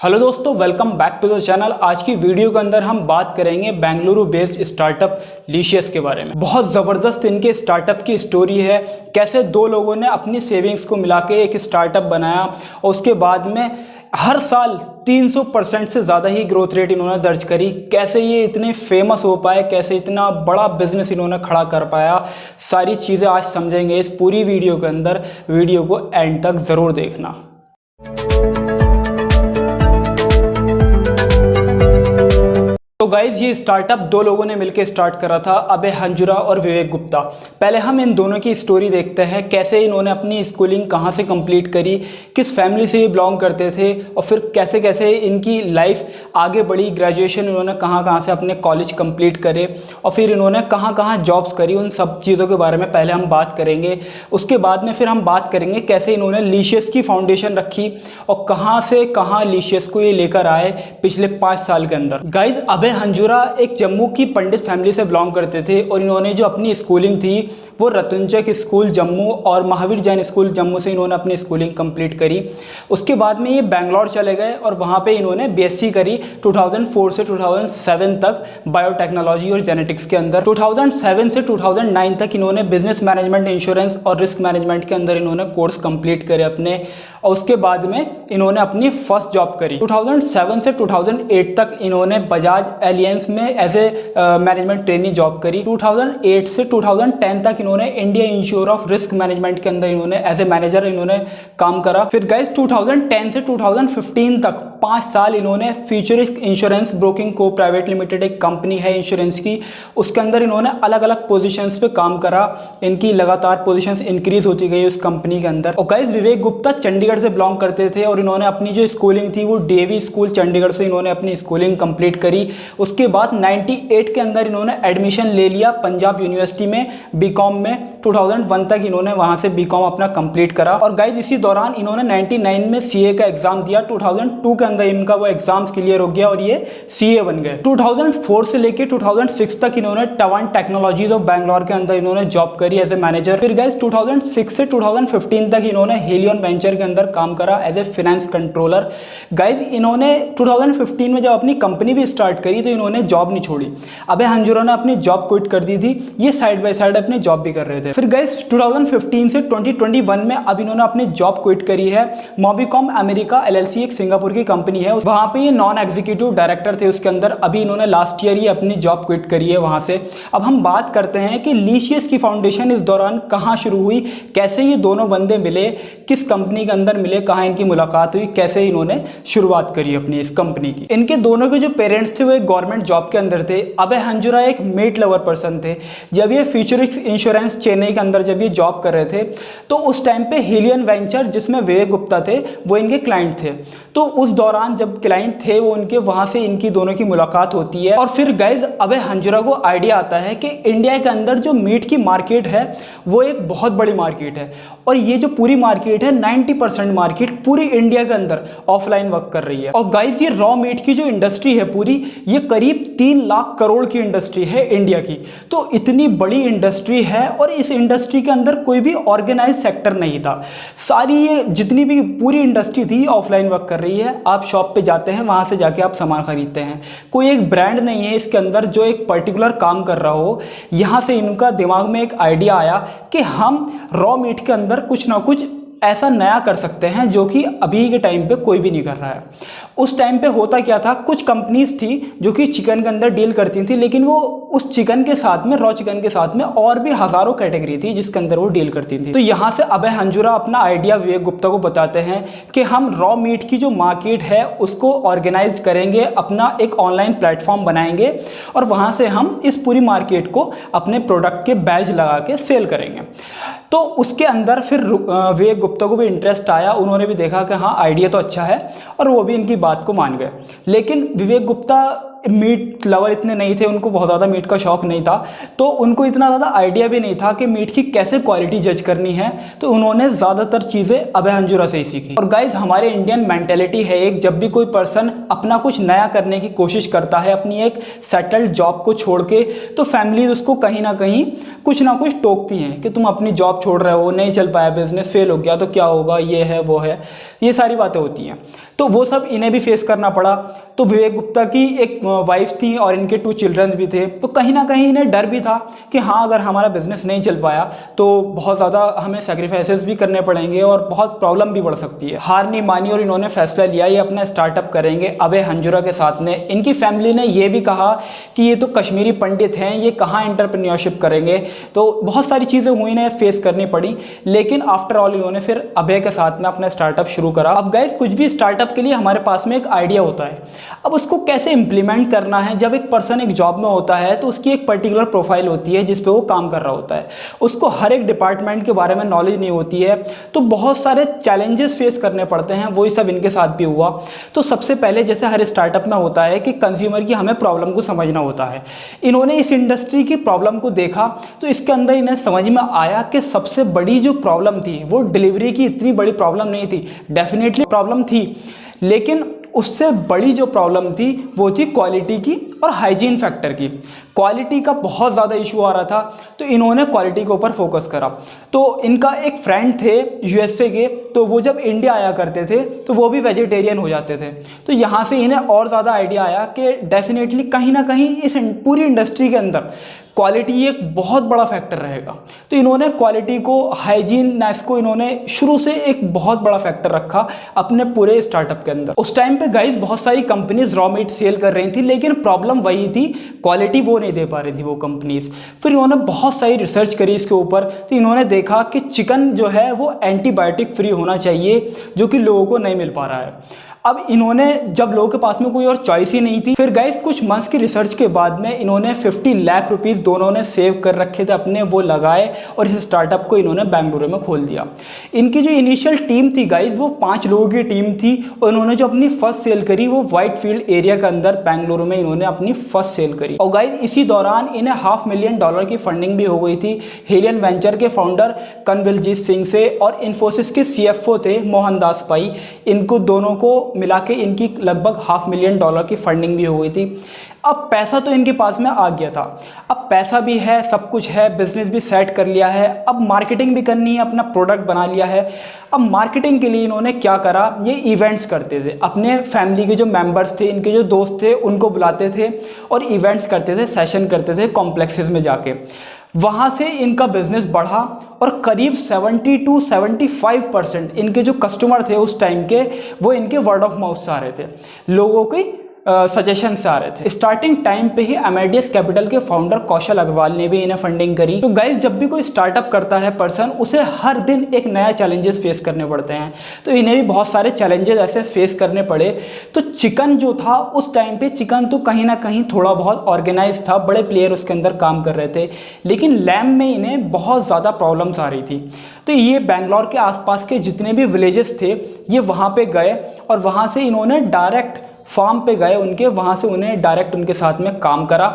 Hello दोस्तों, welcome back to the channel. आज की वीडियो के अंदर हम बात करेंगे बेंगलुरु बेस्ड स्टार्टअप लीशियस के बारे में। बहुत ज़बरदस्त इनके स्टार्टअप की स्टोरी है, कैसे दो लोगों ने अपनी सेविंग्स को मिला के एक स्टार्टअप बनाया और उसके बाद में हर साल 300% से ज़्यादा ही ग्रोथ रेट इन्होंने दर्ज करी। कैसे ये इतने फेमस हो पाए, कैसे इतना बड़ा बिजनेस इन्होंने खड़ा कर पाया, सारी चीज़ें आज समझेंगे इस पूरी वीडियो के अंदर। वीडियो को एंड तक ज़रूर देखना। तो गाइज, ये स्टार्टअप दो लोगों ने मिलकर स्टार्ट करा था, अभय हंजुरा और विवेक गुप्ता। पहले हम इन दोनों की स्टोरी देखते हैं, कैसे इन्होंने अपनी स्कूलिंग कहाँ से कंप्लीट करी, किस फैमिली से ये बिलोंग करते थे और फिर कैसे कैसे इनकी लाइफ आगे बढ़ी। ग्रेजुएशन इन्होंने कहाँ कहाँ से अपने कॉलेज कंप्लीट करे और फिर इन्होंने कहाँ कहाँ जॉब्स करी, उन सब चीज़ों के बारे में पहले हम बात करेंगे। उसके बाद में फिर हम बात करेंगे कैसे इन्होंने लीशियस की फाउंडेशन रखी और कहाँ से कहाँ लीशियस को ये लेकर आए पिछले 5 साल के अंदर। गाइज, अभय हंजुरा एक जम्मू की पंडित फैमिली से बिलोंग करते थे और इन्होंने जो अपनी स्कूलिंग थी वो रतुंजक स्कूल जम्मू और महावीर जैन स्कूल जम्मू से इन्होंने अपनी स्कूलिंग कंप्लीट करी। उसके बाद में ये बेंगलोर चले गए और वहाँ पे इन्होंने बीएससी करी 2004 से 2007 तक बायोटेक्नोलॉजी और जेनेटिक्स के अंदर। 2007 से 2009 तक इन्होंने बिजनेस मैनेजमेंट, इंश्योरेंस और रिस्क मैनेजमेंट के अंदर इन्होंने कोर्स कंप्लीट करे अपने, और उसके बाद में इन्होंने अपनी फर्स्ट जॉब करी। 2007 से 2008 तक इन्होंने बजाज एलियंस में as a management trainee job करी। 2008 से 2010 तक इन्होंने India insure of risk management के अंदर इन्होंने एज ए मैनेजर इन्होंने काम करा। फिर गाइस 2010 से 2015 तक 5 साल इन्होंने फ्यूचरिस्ट इंश्योरेंस ब्रोकिंग को प्राइवेट लिमिटेड एक कंपनी है इंश्योरेंस की, उसके अंदर इन्होंने अलग अलग पोजीशंस पे काम करा। इनकी लगातार पोजीशंस इंक्रीज होती गई उस कंपनी के अंदर। और गाइस, विवेक गुप्ता चंडीगढ़ से बिलोंग करते थे और इन्होंने अपनी जो स्कूलिंग थी वो डीएवी स्कूल चंडीगढ़ से इन्होंने अपनी स्कूलिंग कंप्लीट करी। उसके बाद 98 के अंदर इन्होंने एडमिशन ले लिया पंजाब यूनिवर्सिटी में बीकॉम में। 2001 तक इन्होंने वहां से बीकॉम अपना कंप्लीट करा। और गाइज, इसी दौरान इन्होंने 99 में सीए का एग्जाम दिया। 2002 के अंदर इनका वो एग्जाम्स क्लियर हो गया और ये सीए बन गए। 2004 से लेके 2006 तक इन्होंने टवान टेक्नोलॉजीज ऑफ बैंगलोर के अंदर इन्होंने जॉब करी एज ए मैनेजर। फिर गाइज 2006 से 2015 तक इन्होंने हेलियन वेंचर के अंदर काम करा as a finance controller. Guys, इन्होंने 2015 में जब अपनी कंपनी भी स्टार्ट करी तो इन्होंने जॉब नहीं छोड़ी। अभय हंजुरा ने अपनी जॉब क्विट कर दी थी, ये साइड बाय साइड अपनी जॉब भी कर रहे थे। फिर गाइस 2015 से 2021 में अब इन्होंने अपनी जॉब क्विट करी है। मोबिकॉम अमेरिका एलएलसी एक सिंगापुर की कंपनी है, वहां पे ये नॉन एग्जीक्यूटिव डायरेक्टर थे उसके अंदर। अभी इन्होंने लास्ट ईयर ही अपनी जॉब क्विट करी है वहां से। अब हम बात करते हैं कि लीशियस की फाउंडेशन इस दौरान कहां शुरू हुई, कैसे ये दोनों बंदे मिले, किस कंपनी के अंदर मिले, कहां इनकी मुलाकात हुई, कैसे इन्होंने शुरुआत करी अपनी इस कंपनी की। इनके दोनों के जो पेरेंट्स थे वो एक गवर्नमेंट जॉब के अंदर थे। अभय हंजुरा एक मेट लवर पर्सन थे। जब ये फ्यूचरिस्ट इंश्योरेंस चेन्नई के अंदर जब ये जॉब कर रहे थे तो उस टाइम पे हेलियन वेंचर जिसमें विवेक गुप्ता थे वो इनके क्लाइंट थे। तो उस दौरान जब क्लाइंट थे वो उनके, वहां से इनकी दोनों की मुलाकात होती है। और फिर गाइज अभय हंजुरा को आइडिया आता है कि इंडिया के अंदर जो मीट की मार्केट है वो एक बहुत बड़ी मार्केट है और ये जो पूरी मार्केट है 90% मार्केट पूरी इंडिया के अंदर ऑफलाइन वर्क कर रही है। और गाइज, ये रॉ मीट की जो इंडस्ट्री है पूरी, ये करीब 3 लाख करोड़ की इंडस्ट्री है इंडिया की। तो इतनी बड़ी इंडस्ट्री है और इस इंडस्ट्री के अंदर कोई भी ऑर्गेनाइज सेक्टर नहीं था। सारी ये जितनी भी पूरी इंडस्ट्री थी ऑफलाइन वर्क कर रही है। आप शॉप पे जाते हैं, वहां से जाके आप सामान खरीदते हैं। कोई एक ब्रांड नहीं है इसके अंदर जो एक पर्टिकुलर काम कर रहा हो। यहां से इनका दिमाग में एक आइडिया आया कि हम रॉ मीट के अंदर कुछ ना कुछ ऐसा नया कर सकते हैं जो कि अभी के टाइम पे कोई भी नहीं कर रहा है। उस टाइम पे होता क्या था, कुछ कंपनीज थी जो कि चिकन के अंदर डील करती थी, लेकिन वो उस चिकन के साथ में, रॉ चिकन के साथ में और भी हजारों कैटेगरी थी जिसके अंदर वो डील करती थी। तो यहाँ से अभय हंजुरा अपना आइडिया विवेक गुप्ता को बताते हैं कि हम रॉ मीट की जो मार्केट है उसको ऑर्गेनाइज करेंगे, अपना एक ऑनलाइन प्लेटफॉर्म बनाएंगे और वहाँ से हम इस पूरी मार्केट को अपने प्रोडक्ट के बैज लगा के सेल करेंगे। तो उसके अंदर फिर विवेक गुप्ता को भी इंटरेस्ट आया। उन्होंने भी देखा कि हाँ, आइडिया तो अच्छा है और वो भी इनकी बात को मान गए। लेकिन विवेक गुप्ता मीट लवर इतने नहीं थे, उनको बहुत ज़्यादा मीट का शौक नहीं था, तो उनको इतना ज़्यादा आइडिया भी नहीं था कि मीट की कैसे क्वालिटी जज करनी है। तो उन्होंने ज़्यादातर चीज़ें अभय हंजुरा से ही सीखी। और गाइज हमारे इंडियन मेंटेलिटी है एक, जब भी कोई पर्सन अपना कुछ नया करने की कोशिश करता है अपनी एक सेटल्ड जॉब को छोड़ के, तो फैमिलीज उसको कहीं ना कहीं कुछ ना कुछ टोकती हैं कि तुम अपनी जॉब छोड़ रहे हो, नहीं चल पाया, बिजनेस फेल हो गया तो क्या होगा, ये है वो है, ये सारी बातें होती हैं। तो वो सब इन्हें भी फेस करना पड़ा। तो विवेक गुप्ता की एक वाइफ थी और इनके 2 चिल्ड्रन भी थे, तो कहीं ना कहीं इन्हें डर भी था कि हाँ अगर हमारा बिजनेस नहीं चल पाया तो बहुत ज़्यादा हमें सेक्रीफाइसेस भी करने पड़ेंगे और बहुत प्रॉब्लम भी बढ़ सकती है। हार नहीं मानी और इन्होंने फैसला लिया ये अपना स्टार्टअप करेंगे अभय हंजुरा के साथ में। इनकी फैमिली ने ये भी कहा कि ये तो कश्मीरी पंडित हैं, ये कहाँ एंटरप्रेन्योरशिप करेंगे, तो बहुत सारी चीज़ें हुई इन्हें फेस करनी पड़ी, लेकिन आफ्टर ऑल इन्होंने फिर अभय के साथ में अपना स्टार्टअप शुरू करा। अब गाइस कुछ भी स्टार्टअप के लिए हमारे पास में एक आइडिया होता है, अब उसको कैसे इंप्लीमेंट करना है। जब एक पर्सन एक जॉब में होता है तो उसकी एक पर्टिकुलर प्रोफाइल होती है जिस पे वो काम कर रहा होता है, उसको हर एक डिपार्टमेंट के बारे में नॉलेज नहीं होती है, तो बहुत सारे चैलेंजेस फेस करने पड़ते हैं। वही सब इनके साथ भी हुआ। तो सबसे पहले जैसे हर स्टार्टअप में होता है कि कंज्यूमर की हमें प्रॉब्लम को समझना होता है, इन्होंने इस इंडस्ट्री की प्रॉब्लम को देखा तो इसके अंदर इन्हें समझ में आया कि सबसे बड़ी जो प्रॉब्लम थी वो डिलीवरी की इतनी बड़ी प्रॉब्लम नहीं थी, डेफिनेटली प्रॉब्लम थी, लेकिन उससे बड़ी जो प्रॉब्लम थी वो थी क्वालिटी की और हाइजीन फैक्टर की। क्वालिटी का बहुत ज़्यादा इशू आ रहा था, तो इन्होंने क्वालिटी के ऊपर फोकस करा। तो इनका एक फ्रेंड थे यूएसए के, तो वो जब इंडिया आया करते थे तो वो भी वेजिटेरियन हो जाते थे, तो यहाँ से इन्हें और ज़्यादा आइडिया आया कि डेफिनेटली कहीं ना कहीं इस पूरी इंडस्ट्री के अंदर क्वालिटी एक बहुत बड़ा फैक्टर रहेगा। तो इन्होंने क्वालिटी को, हाइजीननेस को इन्होंने शुरू से एक बहुत बड़ा फैक्टर रखा अपने पूरे स्टार्टअप के अंदर। उस टाइम पे गाइस बहुत सारी कंपनीज रॉ मीट सेल कर रही थी, लेकिन प्रॉब्लम वही थी, क्वालिटी वो नहीं दे पा रही थी वो कंपनीज। फिर इन्होंने बहुत सारी रिसर्च करी इसके ऊपर, तो इन्होंने देखा कि चिकन जो है वो एंटीबायोटिक फ्री होना चाहिए, जो कि लोगों को नहीं मिल पा रहा है। अब इन्होंने, जब लोगों के पास में कोई और चॉइस ही नहीं थी, फिर गाइस कुछ मंथ्स की रिसर्च के बाद में इन्होंने 50 लाख रुपीस दोनों ने सेव कर रखे थे अपने, वो लगाए और इस स्टार्टअप को इन्होंने बेंगलुरु में खोल दिया। इनकी जो इनिशियल टीम थी गाइस वो 5 लोगों की टीम थी, और इन्होंने जो अपनी फर्स्ट सेल करी वो व्हाइट फील्ड एरिया के अंदर बेंगलुरु में इन्होंने अपनी फर्स्ट सेल करी। और गाइस इसी दौरान इन्हें $500,000 की फंडिंग भी हो गई थी हेलियन वेंचर के फाउंडर कनविलजीत सिंह से, और इन्फोसिस के CFO थे मोहनदास पाई। इनको दोनों को मिला के इनकी लगभग $500,000 की फंडिंग भी हो गई थी। अब पैसा तो इनके पास में आ गया था, अब पैसा भी है, सब कुछ है, बिजनेस भी सेट कर लिया है, अब मार्केटिंग भी करनी है, अपना प्रोडक्ट बना लिया है। अब मार्केटिंग के लिए इन्होंने क्या करा, ये इवेंट्स करते थे, अपने फैमिली के जो मेंबर्स थे, इनके जो दोस्त थे, उनको बुलाते थे और इवेंट्स करते थे, सेशन करते थे कॉम्प्लेक्सेस में जाके। वहाँ से इनका बिजनेस बढ़ा और करीब 70 to 75% इनके जो कस्टमर थे उस टाइम के, वो इनके वर्ड ऑफ माउथ से आ रहे थे, लोगों की सजेशन से आ रहे थे। स्टार्टिंग टाइम पे ही अमेडियस कैपिटल के फाउंडर कौशल अग्रवाल ने भी इन्हें फंडिंग करी। तो गाइस जब भी कोई स्टार्टअप करता है पर्सन, उसे हर दिन एक नया चैलेंजेस फेस करने पड़ते हैं, तो इन्हें भी बहुत सारे चैलेंजेस ऐसे फेस करने पड़े। तो चिकन जो था उस टाइम पे, चिकन तो कहीं ना कहीं थोड़ा बहुत ऑर्गेनाइज था, बड़े प्लेयर उसके अंदर काम कर रहे थे, लेकिन लैम्ब में इन्हें बहुत ज़्यादा प्रॉब्लम्स आ रही थी। तो ये बेंगलोर के आसपास के जितने भी विलेजेस थे, ये वहाँ पे गए और वहाँ से इन्होंने डायरेक्ट फार्म पे गए उनके, वहाँ से उन्हें डायरेक्ट उनके साथ में काम करा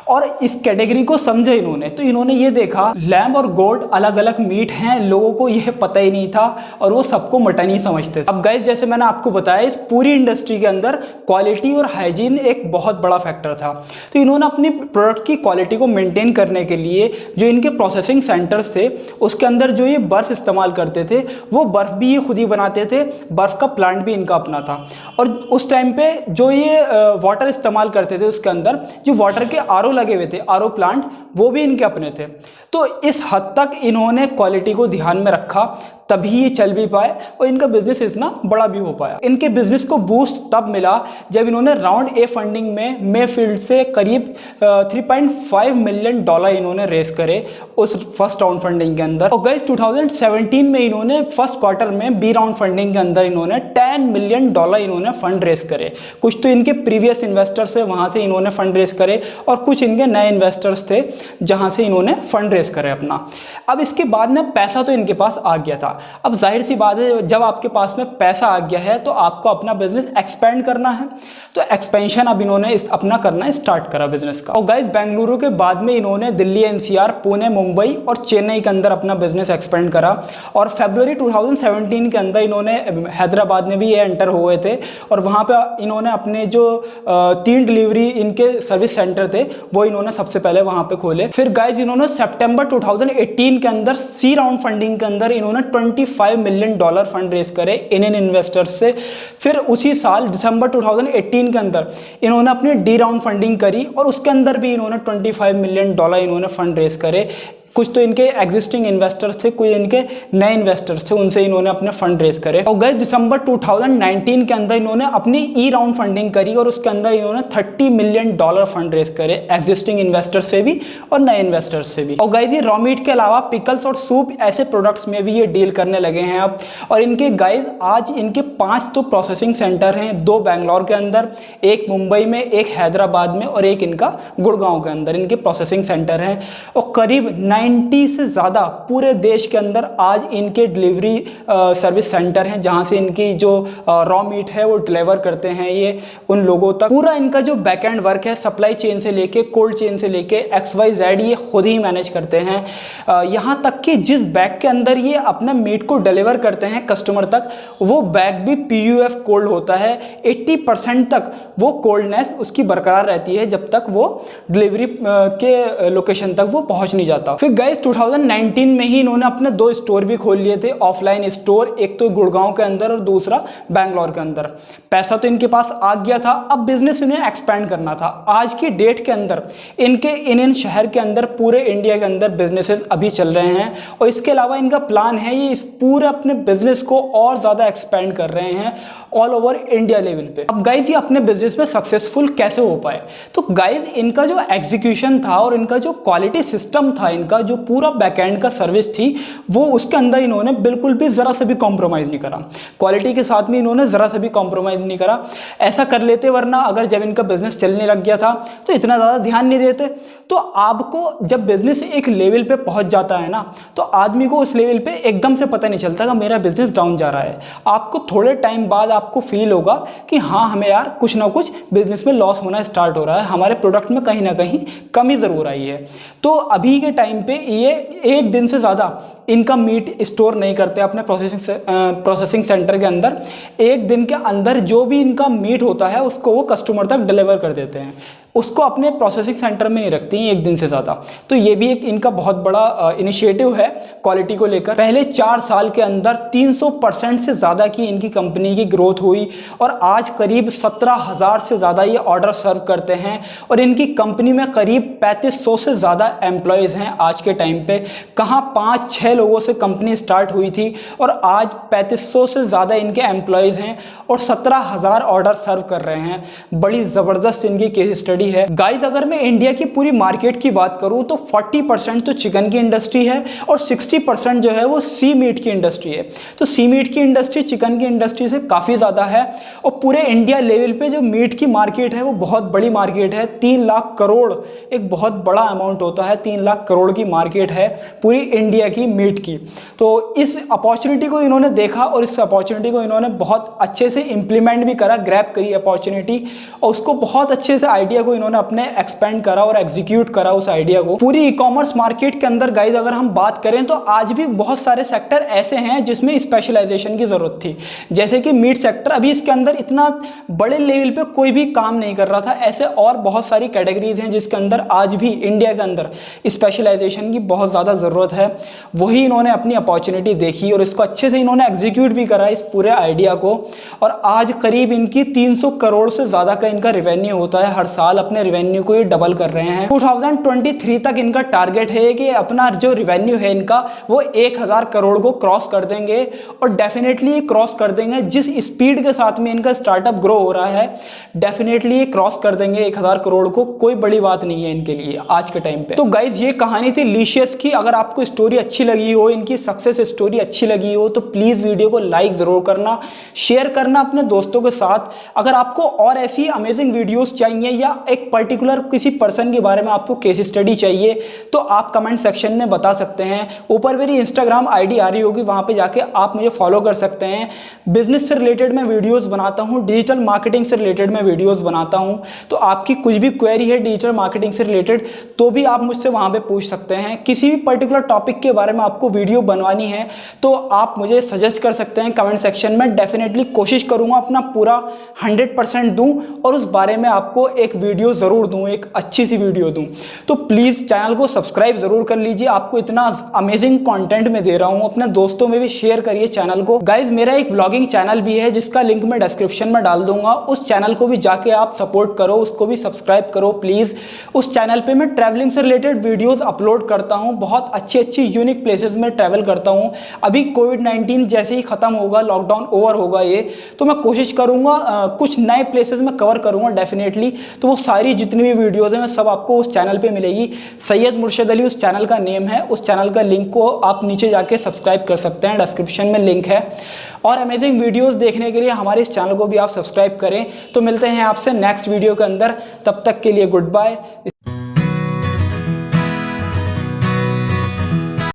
और इस कैटेगरी को समझे इन्होंने। तो इन्होंने ये देखा लैम्ब और गोट अलग अलग मीट हैं, लोगों को यह पता ही नहीं था और वो सबको मटन ही समझते थे। अब गाइस जैसे मैंने आपको बताया, इस पूरी इंडस्ट्री के अंदर क्वालिटी और हाइजीन एक बहुत बड़ा फैक्टर था। तो इन्होंने अपनी प्रोडक्ट की क्वालिटी को मेंटेन करने के लिए जो इनके प्रोसेसिंग सेंटर्स थे उसके अंदर जो ये बर्फ़ इस्तेमाल करते थे, वो बर्फ़ भी ये खुद ही बनाते थे, बर्फ़ का प्लांट भी इनका अपना था। और उस टाइम पे जो ये वाटर इस्तेमाल करते थे उसके अंदर जो वाटर के आरओ लगे हुए थे, आरओ प्लांट, वो भी इनके अपने थे। तो इस हद तक इन्होंने क्वालिटी को ध्यान में रखा, तभी ये चल भी पाए और इनका बिजनेस इतना बड़ा भी हो पाया। इनके बिजनेस को बूस्ट तब मिला जब इन्होंने राउंड ए फंडिंग में मेफील्ड से करीब $3.5 मिलियन इन्होंने रेस करे उस फर्स्ट राउंड फंडिंग के अंदर। और गाइस 2017 में इन्होंने फर्स्ट क्वार्टर में बी राउंड फंडिंग के अंदर इन्होंने $10 मिलियन इन्होंने फंड रेस करे। कुछ तो इनके प्रीवियस इन्वेस्टर्स है, वहाँ से इन्होंने फंड रेस करे, और कुछ इनके नए इन्वेस्टर्स थे जहाँ से इन्होंने फंड रेस रेस करें अपना। अब इसके बाद में पैसा तो इनके पास आ गया था। अब जाहिर सी बात है, जब आपके पास में पैसा आ गया है तो आपको अपना बिजनेस एक्सपेंड करना है। तो एक्सपेंशन अब इन्होंने अपना करना स्टार्ट करा बिजनेस का। और गाइस बेंगलुरु के बाद में इन्होंने दिल्ली एनसीआर, पुणे, मुंबई और चेन्नई के अंदर अपना बिजनेस एक्सपेंड करा। और फरवरी 2017 के अंदर इन्होंने हैदराबाद में भी ये एंटर हुए थे और वहाँ पे इन्होंने अपने जो 3 डिलीवरी इनके सर्विस सेंटर थे वो इन्होंने सबसे पहले वहाँ पे खोले। फिर गाइज इन्होंने सितंबर 2018 के अंदर सी राउंड फंडिंग के अंदर इन्होंने $25 मिलियन फंड रेज करे इंडियन इन्वेस्टर्स से। फिर उसी साल दिसंबर 2018 के अंदर इन्होंने अपनी डी राउंड फंडिंग करी और उसके अंदर भी इन्होंने $25 मिलियन इन्होंने फंड रेज करे। कुछ तो इनके एग्जिस्टिंग इन्वेस्टर्स थे, कुछ इनके नए इन्वेस्टर्स थे, उनसे इन्होंने अपने फंड रेज करे। और गए दिसंबर 2019 के अंदर इन्होंने अपनी ई राउंड फंडिंग करी और उसके अंदर इन्होंने $30 मिलियन फंड रेज करे एग्जिस्टिंग इन्वेस्टर्स से भी और नए इन्वेस्टर्स से भी। और गाइस ये रॉ मीट के अलावा पिकल्स और सूप ऐसे प्रोडक्ट्स में भी ये डील करने लगे हैं अब। और इनके गाइस आज इनके 5 तो प्रोसेसिंग सेंटर हैं, 2 बैंगलोर के अंदर, 1 मुंबई में, 1 हैदराबाद में और 1 इनका गुड़गांव के अंदर इनके प्रोसेसिंग सेंटर हैं। और करीब 90 से ज़्यादा पूरे देश के अंदर आज इनके डिलीवरी सर्विस सेंटर हैं, जहां से इनकी जो रॉ मीट है वो डिलीवर करते हैं ये उन लोगों तक। पूरा इनका जो बैकएंड वर्क है, सप्लाई चेन से लेके कोल्ड चेन से लेके XYZ ये खुद ही मैनेज करते हैं। यहाँ तक कि जिस बैग के अंदर ये अपना मीट को डिलीवर करते हैं कस्टमर तक, वो बैग भी PUF कोल्ड होता है। 80% तक वो कोल्डनेस उसकी बरकरार रहती है जब तक वो डिलीवरी के लोकेशन तक वो पहुंच नहीं जाता। फिर गाइस 2019 में ही इन्होंने अपने 2 स्टोर भी खोल लिए थे, ऑफलाइन स्टोर, एक तो गुड़गांव के अंदर और दूसरा बैंगलोर के अंदर। पैसा तो इनके पास आ गया था, अब बिजनेस इन्हें एक्सपेंड करना था। आज की डेट के अंदर इनके इन शहर के अंदर पूरे इंडिया के अंदर बिजनेसेस अभी चल रहे हैं और इसके अलावा इनका प्लान है ये इस पूरे अपने बिजनेस को और ज़्यादा एक्सपेंड कर रहे हैं ऑल ओवर इंडिया लेवल पे। अब गाइज ये अपने बिजनेस में सक्सेसफुल कैसे हो पाए? तो गाइज इनका जो एग्जीक्यूशन था और इनका जो क्वालिटी सिस्टम था, इनका जो पूरा बैकएंड का सर्विस थी, वो उसके अंदर इन्होंने बिल्कुल भी ज़रा से भी कॉम्प्रोमाइज़ नहीं करा। क्वालिटी के साथ में इन्होंने ज़रा से भी कॉम्प्रोमाइज़ नहीं करा। ऐसा कर लेते वरना अगर जब इनका बिजनेस चलने लग गया था तो इतना ज़्यादा ध्यान नहीं देते। तो आपको जब बिजनेस एक लेवल पे पहुंच जाता है ना, तो आदमी को उस लेवल पे एकदम से पता नहीं चलता कि मेरा बिजनेस डाउन जा रहा है। आपको थोड़े टाइम बाद आपको फील होगा कि हाँ, हमें यार कुछ ना कुछ बिजनेस में लॉस होना स्टार्ट हो रहा है, हमारे प्रोडक्ट में कहीं ना कहीं कमी ज़रूर आई है। तो अभी के टाइम पे ये 1 दिन से ज़्यादा इनका मीट स्टोर नहीं करते अपने प्रोसेसिंग सेंटर के अंदर। 1 दिन के अंदर जो भी इनका मीट होता है उसको वो कस्टमर तक डिलीवर कर देते हैं, उसको अपने प्रोसेसिंग सेंटर में नहीं रखती हैं 1 दिन से ज़्यादा। तो ये भी एक इनका बहुत बड़ा इनिशिएटिव है क्वालिटी को लेकर। पहले 4 साल के अंदर 300% से ज़्यादा की इनकी कंपनी की ग्रोथ हुई और आज करीब 17,000 से ज़्यादा ये ऑर्डर सर्व करते हैं और इनकी कंपनी में करीब 3500 से ज़्यादा एम्प्लॉयज़ हैं आज के टाइम पे। कहाँ 5-6 लोगों से कंपनी स्टार्ट हुई थी और आज 3500 से ज़्यादा इनके एम्प्लॉयज़ हैं और 17,000 ऑर्डर सर्व कर रहे हैं। बड़ी ज़बरदस्त इनकी केस स्टडी है। गाइस अगर मैं इंडिया की पूरी मार्केट की बात करूं तो 40% तो चिकन की इंडस्ट्री है और 60% जो है वो सी मीट की इंडस्ट्री है। तो सी मीट की इंडस्ट्री चिकन की इंडस्ट्री से काफ़ी ज़्यादा है और पूरे इंडिया लेवल पे जो मीट की मार्केट है वो बहुत बड़ी मार्केट है। 3 लाख करोड़ एक बहुत बड़ा अमाउंट होता है, 3 लाख करोड़ की मार्केट है पूरी इंडिया की मीट की। तो इस अपॉर्चुनिटी को इन्होंने देखा और इस अपॉर्चुनिटी को इन्होंने बहुत अच्छे से इंप्लीमेंट भी करा, ग्रैब करी अपॉर्चुनिटी और उसको बहुत अच्छे से आइडिया को इन्होंने अपने एक्सपेंड करा और एग्जीक्यूट करा उस आइडिया को। पूरी ई कॉमर्स मार्केट के अंदर गाइज अगर हम बात करें तो आज भी बहुत सारे सेक्टर ऐसे हैं जिसमें स्पेशलाइजेशन की जरूरत थी, जैसे कि मीट सेक्टर। अभी इसके अंदर इतना बड़े लेवल पे कोई भी काम नहीं कर रहा था। ऐसे और बहुत सारी कैटेगरीज हैं जिसके अंदर आज भी इंडिया के अंदर स्पेशलाइजेशन की बहुत ज़्यादा ज़रूरत है। वही इन्होंने अपनी अपॉर्चुनिटी देखी और इसको अच्छे से इन्होंने एग्जीक्यूट भी करा इस पूरे आइडिया को। और आज करीब इनकी 300 करोड़ से ज़्यादा का इनका रेवेन्यू होता है हर साल। अपने रेवेन्यू को ये डबल कर रहे हैं। 2023 तक इनका टारगेट है कि अपना जो रेवेन्यू है इनका वो 1000 करोड़ को क्रॉस कर देंगे और डेफिनेटली क्रॉस कर देंगे। जिस स्पीड के साथ में इनका स्टार्टअप ग्रो हो रहा है डेफिनेटली ये क्रॉस कर देंगे 1000 करोड़ को। कोई बड़ी बात नहीं है इनके लिए आज के टाइम पे। तो गाइज ये कहानी थी लीशियस की। अगर आपको स्टोरी अच्छी लगी हो, इनकी सक्सेस स्टोरी अच्छी लगी हो तो प्लीज़ वीडियो को लाइक ज़रूर करना, शेयर करना अपने दोस्तों के साथ। अगर आपको और ऐसी अमेजिंग वीडियोज़ चाहिए या एक पर्टिकुलर किसी पर्सन के बारे में आपको केस स्टडी चाहिए तो आप कमेंट सेक्शन में बता सकते हैं। ऊपर मेरी इंस्टाग्राम आईडी आ रही होगी, वहां पे जाके आप मुझे फॉलो कर सकते हैं। बिजनेस से रिलेटेड मैं वीडियोस बनाता हूं, डिजिटल मार्केटिंग से रिलेटेड मैं वीडियोस बनाता हूं। तो आपकी कुछ भी क्वेरी है डिजिटल मार्केटिंग से रिलेटेड तो भी आप मुझसे वहां पे पूछ सकते हैं। किसी भी पर्टिकुलर टॉपिक के बारे में आपको वीडियो बनवानी है तो आप मुझे सजेस्ट कर सकते हैं कमेंट सेक्शन में। डेफिनेटली कोशिश करूंगा अपना पूरा 100% दूं और उस बारे में आपको एक वीडियो जरूर दूं, एक अच्छी सी वीडियो दूं। तो प्लीज चैनल को सब्सक्राइब जरूर कर लीजिए। आपको इतना अमेजिंग कंटेंट में दे रहा हूं, अपने दोस्तों में भी शेयर करिए चैनल को। गाइज मेरा एक व्लॉगिंग चैनल भी है जिसका लिंक मैं डिस्क्रिप्शन में डाल दूंगा, उस चैनल को भी जाके आप सपोर्ट करो, उसको भी सब्सक्राइब करो प्लीज। उस चैनल पे मैं ट्रैवलिंग से रिलेटेड वीडियोस अपलोड करता हूं, बहुत अच्छी अच्छी यूनिक प्लेसेस में ट्रैवल करता हूं। अभी कोविड-19 जैसे ही खत्म होगा, लॉकडाउन ओवर होगा ये, तो मैं कोशिश करूंगा कुछ नए प्लेसेस में कवर करूंगा डेफिनेटली। तो वो सारी जितनी भी वीडियोस हैं सब आपको उस चैनल पे मिलेगी। सैयद मुर्शद अली उस चैनल का नेम है। उस चैनल का लिंक को आप नीचे जाके सब्सक्राइब कर सकते हैं, डिस्क्रिप्शन में लिंक है। और अमेजिंग वीडियोस देखने के लिए हमारे इस चैनल को भी आप सब्सक्राइब करें। तो मिलते हैं आपसे नेक्स्ट वीडियो के अंदर, तब तक के लिए गुड बाय।